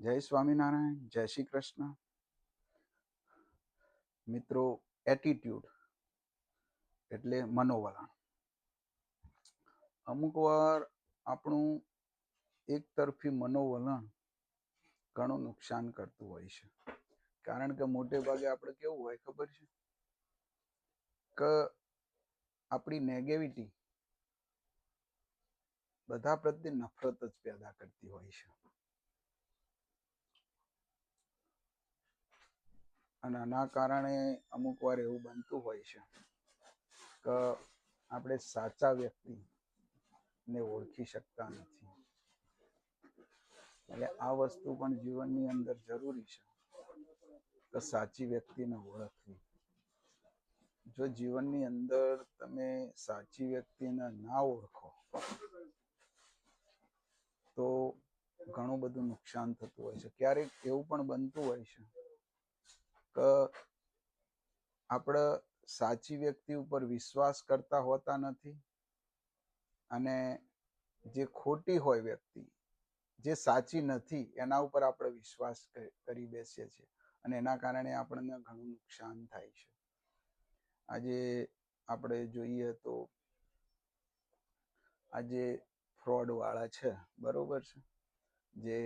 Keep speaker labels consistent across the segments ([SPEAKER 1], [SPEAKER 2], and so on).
[SPEAKER 1] જય સ્વામિનારાયણ, જય શ્રી કૃષ્ણ. મિત્રો, એટીટ્યુડ એટલે મનોવલણ. અમુક વાર આપણું એક તરફી મનોવલણ ઘણું નુકસાન કરતું હોય છે. કારણ કે મોટે ભાગે આપણે કેવું હોય ખબર છે કે આપણી નેગેટિવિટી બધા પ્રત્યે નફરત જ પેદા કરતી હોય છે. અને આના કારણે અમુક વાર એવું બનતું હોય છે કે આપણે સાચા વ્યક્તિને ઓળખી શકતા નથી. એટલે આ વસ્તુ પણ જીવનની અંદર જરૂરી છે કે સાચી વ્યક્તિને ઓળખવી. જો જીવનની અંદર તમે સાચી વ્યક્તિને ના ઓળખો તો ઘણું બધું નુકસાન થતું હોય છે. ક્યારેક એવું પણ બનતું હોય છે કે આપણે સાચી વ્યક્તિ ઉપર વિશ્વાસ કરતા હોતા નથી, અને જે ખોટી હોય વ્યક્તિ, જે સાચી નથી, એના ઉપર આપણે વિશ્વાસ કરી બેસીએ છીએ અને એના કારણે આપણને ઘણું નુકસાન થાય છે. આજે આપણે જોઈએ તો આજે ફ્રોડ વાળા છે, બરોબર છે, જે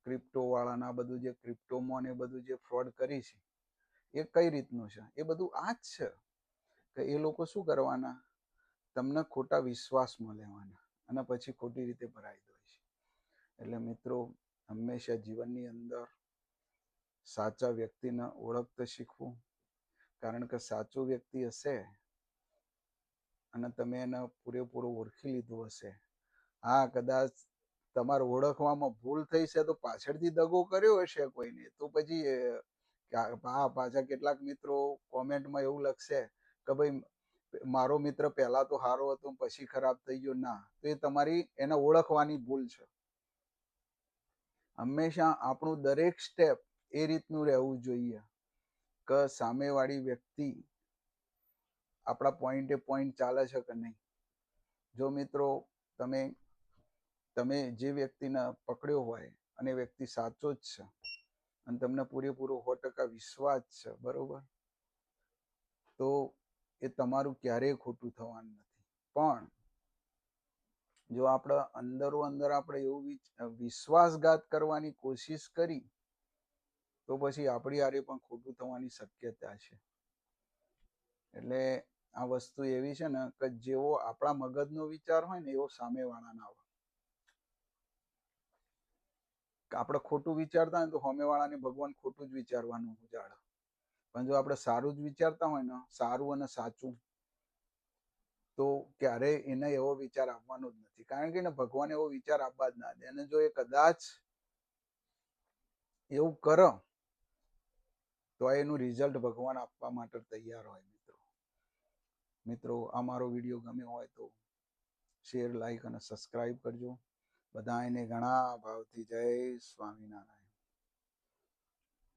[SPEAKER 1] ક્રિપ્ટો વાળાના બધું જે ક્રિપ્ટોમાં ને બધું જે ફ્રોડ કરી છે એ કઈ રીતનું છે? એ બધું આ જ છે કે એ લોકો શું કરવાના, તમને ખોટા વિશ્વાસમાં લેવાના અને પછી ખોટી રીતે ભરાઈ દે છે. એટલે મિત્રો, હંમેશા જીવનની અંદર સાચા વ્યક્તિને ઓળખતા શીખવું. કારણ કે સાચો વ્યક્તિ હશે અને તમે એને પૂરેપૂરું ઓળખી લીધું હશે, હા કદાચ તમારે ઓળખવામાં ભૂલ થઈ છે તો પાછળથી દગો કર્યો હશે કોઈને, તો પછી પાછા કેટલાક મિત્રો કોમેન્ટમાં એવું લખશે કે ભાઈ મારો મિત્ર પહેલા તો સારો હતો પછી ખરાબ થઈ ગયો. ના, તો એ તમારી એને ઓળખવાની ભૂલ છે. હંમેશા આપણું દરેક સ્ટેપ એ રીતનું રહેવું જોઈએ કે સામેવાળી વ્યક્તિ આપણા પોઈન્ટે પોઈન્ટ ચાલે છે કે નહીં. જો મિત્રો તમે જે વ્યક્તિને પકડ્યો હોય અને વ્યક્તિ સાચો જ છે અને તમને પૂરેપૂરો 100% વિશ્વાસ છે, બરોબર, તો એ તમારું ક્યારેય ખોટું થવાનું નથી. પણ જો આપણે અંદરો અંદર આપણે એવું વિશ્વાસઘાત કરવાની કોશિશ કરી તો પછી આપણી હારે પણ ખોટું થવાની શક્યતા છે. એટલે આ વસ્તુ એવી છે ને કે જેવો આપણા મગજનો વિચાર હોય ને એવો સામેવાળાના હોય. આપણે ખોટું વિચારતા હોય તો સામેવાળાને ભગવાન ખોટું જ વિચારવાનું જાણે. પણ જો આપણે સારું જ વિચારતા હોય ને, સારું અને સાચું, તો ક્યારેય એને એવો વિચાર આપવાનો જ નથી. કારણ કે એને ભગવાન એવો વિચાર આપવા જ ના દે. અને જો એ કદાચ એવું કરે તો એનું રિઝલ્ટ ભગવાન આપવા માટે તૈયાર હોય. મિત્રો, આ મારો વિડીયો ગમ્યો હોય તો શેર, લાઈક અને સબસ્ક્રાઈબ કરજો. બધાને ઘણા ભાવથી જય સ્વામિનારાયણ.